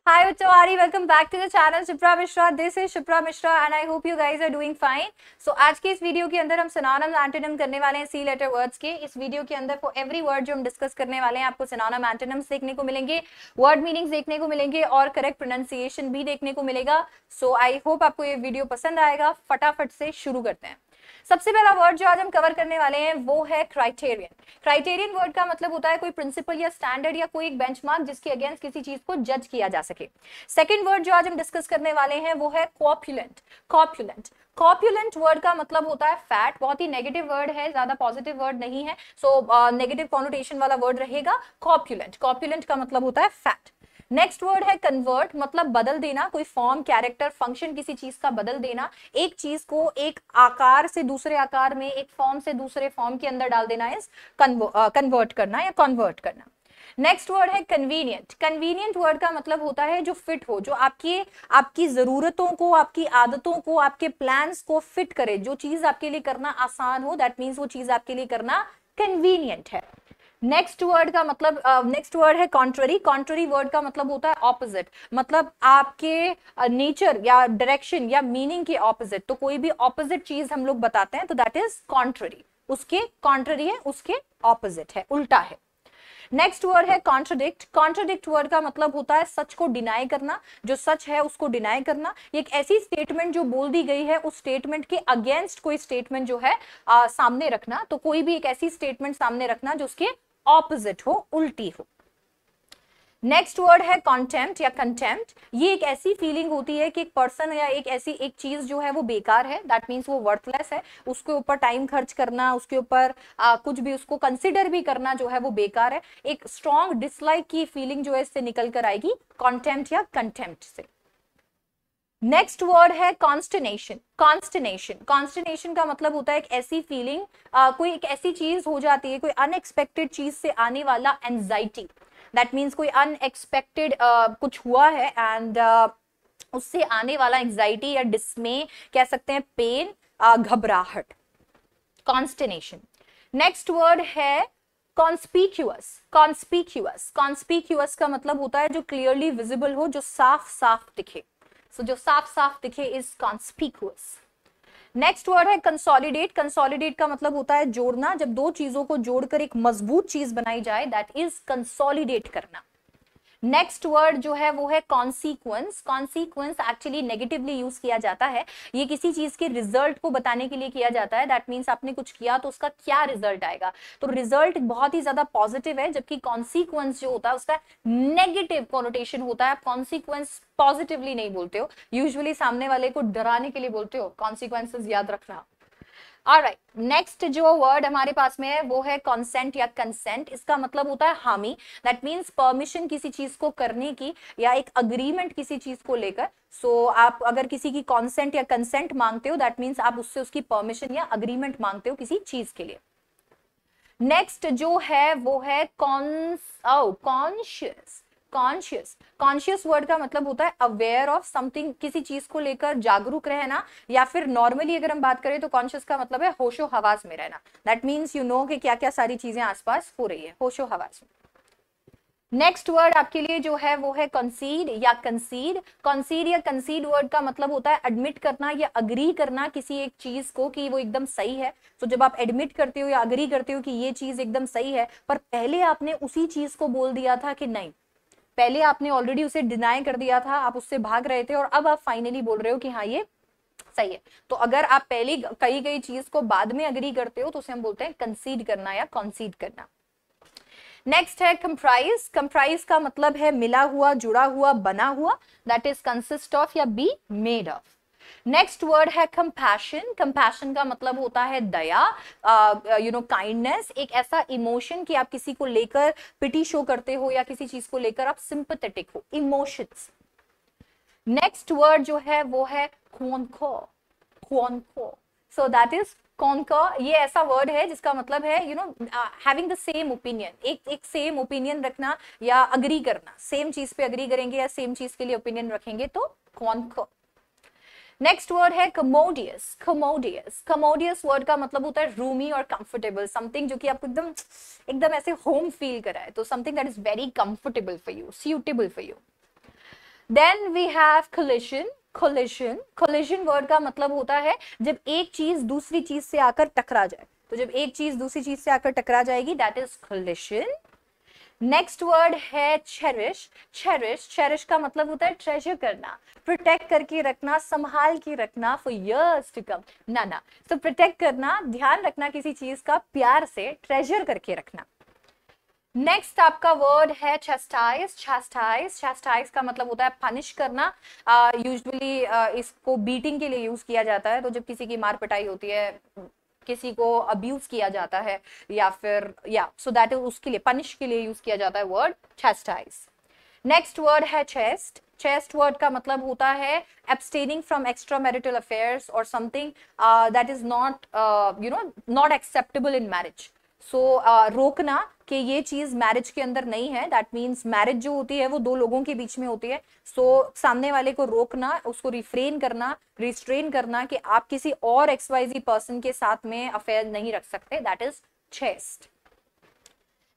Hi Uchawari, welcome back to the channel Shipra Mishra. This is Shipra Mishra and I hope you guys are doing fine. So आज के इस video के अंदर हम synonym antonym करने वाले हैं सी लेटर वर्ड्स के. इस वीडियो के अंदर फॉर एवरी वर्ड जो हम डिस्कस करने वाले हैं आपको सिनोनिम एंटोनिम्स देखने को मिलेंगे, वर्ड मीनिंग्स देखने को मिलेंगे और करेक्ट प्रोनाउंसिएशन भी देखने को मिलेगा. सो आई होप आपको ये वीडियो पसंद आएगा. फटाफट से शुरू करते हैं. सबसे पहला वर्ड जो आज हम कवर करने वाले हैं वो है क्राइटेरियन. क्राइटेरियन वर्ड का मतलब होता है कोई प्रिंसिपल या स्टैंडर्ड या कोई एक बेंचमार्क जिसके अगेंस्ट किसी चीज को जज किया जा सके. सेकंड वर्ड जो आज हम डिस्कस करने वाले हैं वो है कॉर्पुलेंट. कॉर्पुलेंट कॉर्पुलेंट वर्ड का मतलब होता है फैट. बहुत ही नेगेटिव वर्ड है, ज्यादा पॉजिटिव वर्ड नहीं है. सो नेगेटिव कॉनोटेशन वाला वर्ड रहेगा कॉर्पुलेंट. कॉर्पुलेंट का मतलब होता है फैट. नेक्स्ट वर्ड है कन्वर्ट, मतलब बदल देना, कोई फॉर्म, कैरेक्टर, फंक्शन किसी चीज का बदल देना. एक चीज को एक आकार से दूसरे आकार में, एक फॉर्म से दूसरे फॉर्म के अंदर डाल देना इज कन्वर्ट करना या कन्वर्ट करना. नेक्स्ट वर्ड है कन्वीनियंट. कन्वीनियंट वर्ड का मतलब होता है जो फिट हो, जो आपकी जरूरतों को, आपकी आदतों को, आपके प्लान्स को फिट करे. जो चीज आपके लिए करना आसान हो, दैट मीन्स वो चीज आपके लिए करना कन्वीनियंट है. नेक्स्ट वर्ड का मतलब नेक्स्ट वर्ड है कॉन्ट्ररी. कॉन्ट्ररी वर्ड का मतलब होता है ऑपोजिट, मतलब आपके नेचर या डायरेक्शन या मीनिंग के ऑपोजिट. तो कोई भी ऑपोजिट चीज हम लोग बताते हैं तो दैट इज कॉन्ट्ररी. उसके कॉन्ट्ररी है, उसके ऑपोजिट है, उल्टा है. नेक्स्ट वर्ड है कॉन्ट्रडिक्ट. कॉन्ट्रडिक्ट वर्ड का मतलब होता है सच को डिनाई करना. जो सच है उसको डिनाई करना. एक ऐसी स्टेटमेंट जो बोल दी गई है उस स्टेटमेंट के अगेंस्ट कोई स्टेटमेंट जो है सामने रखना. तो कोई भी एक ऐसी स्टेटमेंट सामने रखना जो उसके ऑपोजिट हो, उल्टी हो. नेक्स्ट वर्ड है कॉन्टेम्प्ट या कंटेम्प्ट. ये एक ऐसी फीलिंग होती है कि एक पर्सन या एक चीज जो है वो बेकार है, दैट मीन्स वो वर्थलेस है. उसके ऊपर टाइम खर्च करना, उसके ऊपर कुछ भी उसको कंसिडर भी करना जो है वो बेकार है. एक स्ट्रॉन्ग डिसलाइक की फीलिंग जो है इससे निकल कर आएगी कॉन्टेम्प्ट या कंटेम्प्ट से. नेक्स्ट वर्ड है कॉन्स्टनेशन. कॉन्स्टनेशन कॉन्स्टनेशन का मतलब होता है एक ऐसी फीलिंग, कोई एक ऐसी चीज हो जाती है, कोई अनएक्सपेक्टेड चीज से आने वाला एंजाइटी. दैट मीन्स कोई अनएक्सपेक्टेड कुछ हुआ है एंड उससे आने वाला एंजाइटी या डिस्मे, कह सकते हैं पेन, घबराहट. कॉन्स्टनेशन. नेक्स्ट वर्ड है कॉन्स्पिक्यूअस. कॉन्स्पिक्यूअस कॉन्स्पिक्यूअस का मतलब होता है जो क्लियरली विजिबल हो, जो साफ साफ दिखे. So, जो साफ साफ दिखे इज कॉन्स्पिक्यूअस. नेक्स्ट वर्ड है कंसोलिडेट. कंसोलिडेट का मतलब होता है जोड़ना. जब दो चीजों को जोड़कर एक मजबूत चीज बनाई जाए दैट इज कंसोलिडेट करना. नेक्स्ट वर्ड जो है वो है consequence. Consequence actually negatively use किया जाता है. ये किसी चीज के रिजल्ट को बताने के लिए किया जाता है. दैट मीन्स आपने कुछ किया तो उसका क्या रिजल्ट आएगा. तो रिजल्ट बहुत ही ज्यादा पॉजिटिव है, जबकि कॉन्सिक्वेंस जो होता है उसका नेगेटिव कॉनोटेशन होता है. आप कॉन्सिक्वेंस पॉजिटिवली नहीं बोलते हो, यूजुअली सामने वाले को डराने के लिए बोलते हो. कॉन्सिक्वेंसेस याद रखना. ऑलराइट, नेक्स्ट जो वर्ड हमारे पास में है वो है कॉन्सेंट या कंसेंट. इसका मतलब होता है हामी. दैट मीन्स परमिशन किसी चीज को करने की या एक अग्रीमेंट किसी चीज को लेकर. सो आप अगर किसी की कॉन्सेंट या कंसेंट मांगते हो दैट मीन्स आप उससे उसकी परमिशन या अग्रीमेंट मांगते हो किसी चीज के लिए. नेक्स्ट जो है वो है कॉन्शियस. कॉन्शियस कॉन्शियस वर्ड का मतलब होता है अवेयर ऑफ समथिंग, किसी चीज को लेकर जागरूक रहना. या फिर नॉर्मली अगर हम बात करें तो कॉन्शियस का मतलब है होशो हवास में रहना. दैट मीन्स यू नो कि क्या क्या सारी चीजें आसपास हो रही है, होशो हवास में. नेक्स्ट वर्ड आपके लिए जो है वो है कंसीड या कंसीड. कंसीड या कंसीड वर्ड का मतलब होता है एडमिट करना या अग्री करना किसी एक चीज को कि वो एकदम सही है. तो जब आप एडमिट करते हो या अग्री करते हो कि ये चीज एकदम सही है, पर पहले आपने उसी चीज को बोल दिया था कि नहीं, पहले आपने ऑलरेडी उसे डिनाई कर दिया था, आप उससे भाग रहे थे और अब आप फाइनली बोल रहे हो कि हाँ ये सही है. तो अगर आप पहले कही गई चीज को बाद में अग्री करते हो तो उसे हम बोलते हैं कंसीड करना या कॉन्सीड करना. नेक्स्ट है कंप्राइज. कंप्राइज का मतलब है मिला हुआ, जुड़ा हुआ, बना हुआ. दैट इज कंसिस्ट ऑफ या be made of. Next word है कंपैशन. कंपैशन का मतलब होता है दया, काइंडनेस. एक ऐसा इमोशन कि आप किसी को लेकर पिटी शो करते हो या किसी चीज को लेकर आप सिंपैथेटिक हो, इमोशंस. नेक्स्ट वर्ड जो है वो है क्वोनको. क्वोनको, सो दैट इज कॉन्कर. ये ऐसा वर्ड है जिसका मतलब है हैविंग द सेम ओपिनियन. एक सेम ओपिनियन रखना या अग्री करना. सेम चीज पे अग्री करेंगे या सेम चीज के लिए ओपिनियन रखेंगे तो कॉन्कर. नेक्स्ट वर्ड है कमोडियस. कमोडियस कमोडियस वर्ड का मतलब होता है रूमी और कंफर्टेबल. समथिंग जो कि आपको एकदम एकदम ऐसे होम फील कराए. तो something that is very comfortable for you, suitable for you. Then we have collision. Collision word का मतलब होता है जब एक चीज दूसरी चीज से आकर टकरा जाए, तो जब एक चीज दूसरी चीज से आकर टकरा जाएगी, that is collision. Next word है चेरिश। चेरिश का मतलब होता है ट्रेजर करना, प्रोटेक्ट करके रखना, संभाल के रखना फॉर इयर्स टू कम। ना तो प्रोटेक्ट करना, ध्यान रखना किसी चीज का, प्यार से ट्रेजर करके रखना। नेक्स्ट आपका वर्ड है चैस्टाइज। चैस्टाइज का मतलब होता है पनिश करना। यूजुअली इसको बीटिंग के लिए यूज किया जाता है, तो जब किसी की मार पिटाई होती है, किसी को अब्यूज किया जाता है, या फिर सो दैट इज उसके लिए, पनिश के लिए यूज किया जाता है वर्ड चैस्टाइज। नेक्स्ट वर्ड है चेस्ट। चेस्ट वर्ड का मतलब होता है abstaining from extramarital affairs or something that is not not acceptable in marriage. सो रोकना कि ये चीज मैरिज के अंदर नहीं है, दैट मीन्स मैरिज जो होती है वो दो लोगों के बीच में होती है। सो सामने वाले को रोकना, उसको रिफ्रेन करना, रिस्ट्रेन करना कि आप किसी और XYZ पर्सन के साथ में अफेयर नहीं रख सकते, that is chest.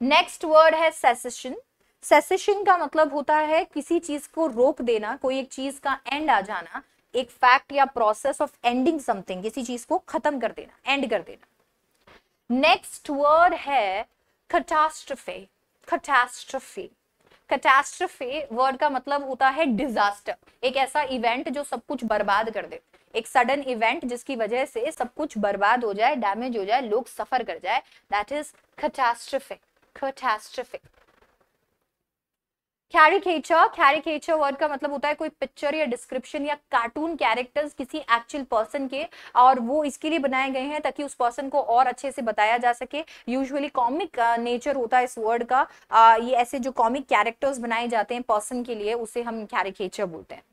Next word है सेसेशन। सेसेशन का मतलब होता है किसी चीज को रोक देना, कोई एक चीज का एंड आ जाना, एक फैक्ट या प्रोसेस ऑफ एंडिंग समथिंग, किसी चीज को खत्म कर देना, एंड कर देना। नेक्स्ट वर्ड है कैटास्ट्रोफे। कैटास्ट्रोफे वर्ड का मतलब होता है डिजास्टर, एक ऐसा इवेंट जो सब कुछ बर्बाद कर दे, एक सडन इवेंट जिसकी वजह से सब कुछ बर्बाद हो जाए, डैमेज हो जाए, लोग सफर कर जाए, दैट इज कैटास्ट्रोफे। कैरिकेचर वर्ड का मतलब होता है कोई पिक्चर या डिस्क्रिप्शन या कार्टून कैरेक्टर्स किसी एक्चुअल पर्सन के, और वो इसके लिए बनाए गए हैं ताकि उस पर्सन को और अच्छे से बताया जा सके। यूजुअली कॉमिक नेचर होता है इस वर्ड का। ये ऐसे जो कॉमिक कैरेक्टर्स बनाए जाते हैं पर्सन के लिए, उसे हम कैरिकेचर बोलते हैं।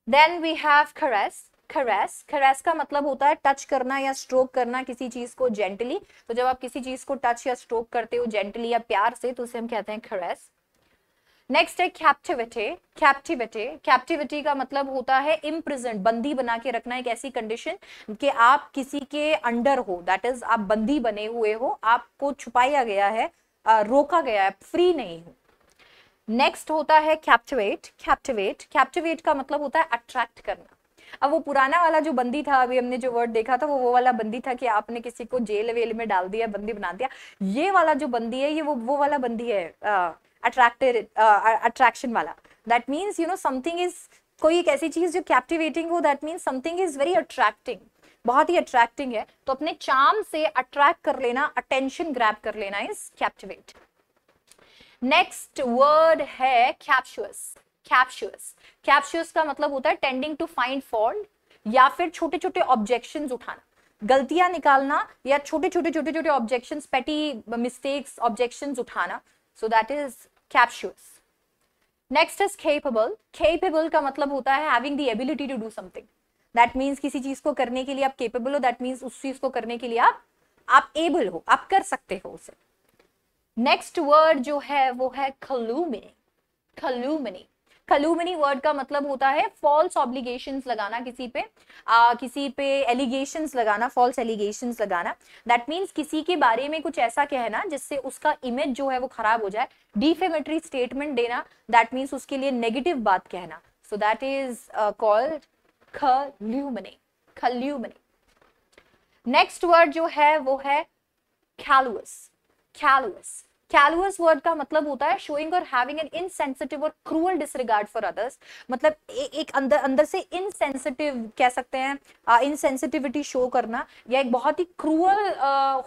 देन वी हैव caress का मतलब होता है टच करना या स्ट्रोक करना किसी चीज को जेंटली। तो जब आप किसी चीज को टच या स्ट्रोक करते हो जेंटली या प्यार से, तो उसे हम कहते हैं caress। नेक्स्ट है कैप्टिविटी का मतलब होता है इम्प्रिजन, बंदी बना के रखना, एक ऐसी कंडीशन कि आप किसी के अंडर हो, दैट इज आप बंदी बने हुए हो, आपको छुपाया गया है, रोका गया है, फ्री नहीं हो। नेक्स्ट होता है कैप्टिवेट का मतलब होता है अट्रैक्ट करना। अब वो पुराना वाला जो बंदी था, अभी हमने जो वर्ड देखा था, वो वाला बंदी था कि आपने किसी को जेल वेल में डाल दिया, बंदी बना दिया। ये वाला जो बंदी है, ये वो वाला बंदी है अट्रैक्शन वाला। दैट मीन्स समथिंग इज, कोई एक ऐसी चीज जो कैप्टिवेटिंग हो, that means something is very attracting, बहुत ही अट्रैक्टिंग है, तो अपने चार्म से अट्रैक्ट कर लेना, अटेंशन ग्रैब कर लेना इज कैप्टिवेट। नेक्स्ट वर्ड है कैप्शुअस का मतलब होता है टेंडिंग टू फाइंड फॉल्ट, या फिर छोटे छोटे ऑब्जेक्शंस उठाना, गलतियां निकालना, या छोटे छोटे ऑब्जेक्शंस, पेटी मिस्टेक्स, ऑब्जेक्शंस उठाना। So that is captious. Next is capable का मतलब होता है having the ability to do something, that means किसी चीज को करने के लिए आप केपेबल हो, दैट मीन्स उस चीज को करने के लिए आप एबल हो, आप कर सकते हो उसे। नेक्स्ट वर्ड जो है वो है कलुमिनी वर्ड का मतलब होता है फॉल्स ऑब्लिगेशंस लगाना, किसी पे एलिगेशंस लगाना, फॉल्स एलिगेशंस लगाना। दैट मीन्स किसी के बारे में कुछ ऐसा कहना जिससे उसका इमेज जो है वो खराब हो जाए, डिफेमेटरी स्टेटमेंट देना, दैट मीन्स उसके लिए नेगेटिव बात कहना। So that is called calumny. Next word जो है वो है कैलुअस वर्ड का मतलब होता है शोइंग और हैविंग एन इनसेंसिटिव और क्रूअल डिसरिगार्ड फॉर अदर्स, मतलब एक अंदर से इनसेंसिटिव कह सकते हैं, इनसेंसिटिविटी शो करना, या एक बहुत ही क्रूअल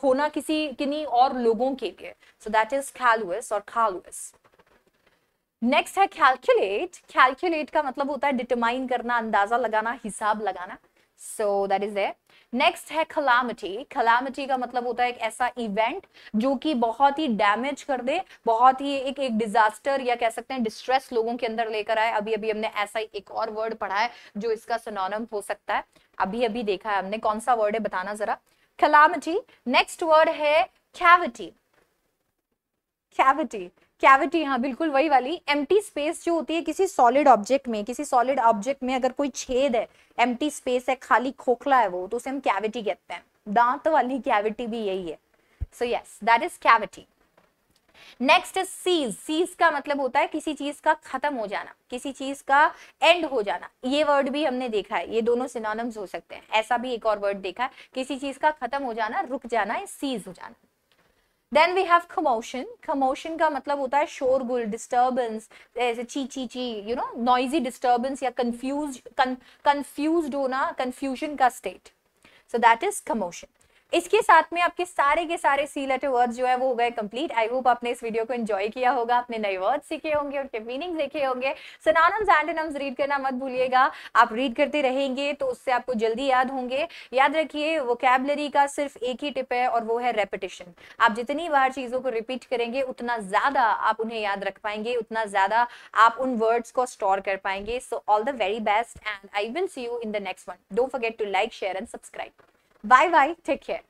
होना किन्हीं और लोगों के लिए। सो दैट इज कैलुअस और कैलुअस। नेक्स्ट है कैलकुलेट का मतलब होता है डिटरमाइन करना, अंदाजा लगाना, हिसाब लगाना। So that is there. Next है कलामिटी का मतलब होता है एक ऐसा इवेंट जो कि बहुत ही डैमेज कर दे, बहुत ही एक डिजास्टर या कह सकते हैं डिस्ट्रेस लोगों के अंदर लेकर आए। अभी हमने ऐसा ही एक और वर्ड पढ़ा है जो इसका सिनोनिम हो सकता है, अभी देखा है हमने, कौन सा वर्ड है बताना जरा। कैलामिटी। नेक्स्ट वर्ड है कैविटी, हाँ बिल्कुल वही वाली। एम्प्टी स्पेस जो होती है किसी सॉलिड ऑब्जेक्ट में अगर कोई छेद है, एम्प्टी स्पेस है, खाली खोखला है वो, तो उसे हम कैविटी कहते हैं। दांत वाली कैविटी भी यही है। So yes, that is cavity. Next is seize. Seize का मतलब होता है किसी चीज का खत्म हो जाना, किसी चीज का एंड हो जाना। ये वर्ड भी हमने देखा है, ये दोनों सिनोनिम्स हो सकते हैं। ऐसा भी एक और वर्ड देखा है, किसी चीज का खत्म हो जाना, रुक जाना, सीज हो जाना। Then we have commotion. Commotion का मतलब होता है शोरगुल, डिस्टर्बेंस, जैसे ची ची ची, यू नो, नॉइजी डिस्टर्बेंस या कंफ्यूज्ड होना, कंफ्यूजन का state. So that is commotion. इसके साथ में आपके सारे के सारे सी लेटर वर्ड्स जो है वो हो गए कंप्लीट। आई होप आपने इस वीडियो को एंजॉय किया होगा, आपने नए वर्ड्स सीखे होंगे, उनके मीनिंग्स देखे होंगे। सिनोनिम्स एंटोनिम्स रीड करना मत भूलिएगा। आप रीड करते रहेंगे तो उससे आपको जल्दी याद होंगे। याद रखिए वोकैबुलरी का सिर्फ एक ही टिप है और वो है रेपिटेशन। आप जितनी बार चीजों को रिपीट करेंगे उतना ज्यादा आप उन्हें याद रख पाएंगे, उतना ज्यादा आप उन वर्ड्स को स्टोर कर पाएंगे। So all the very best and I will see you in the next one. Don't forget to like, share and subscribe. Bye bye. Take care.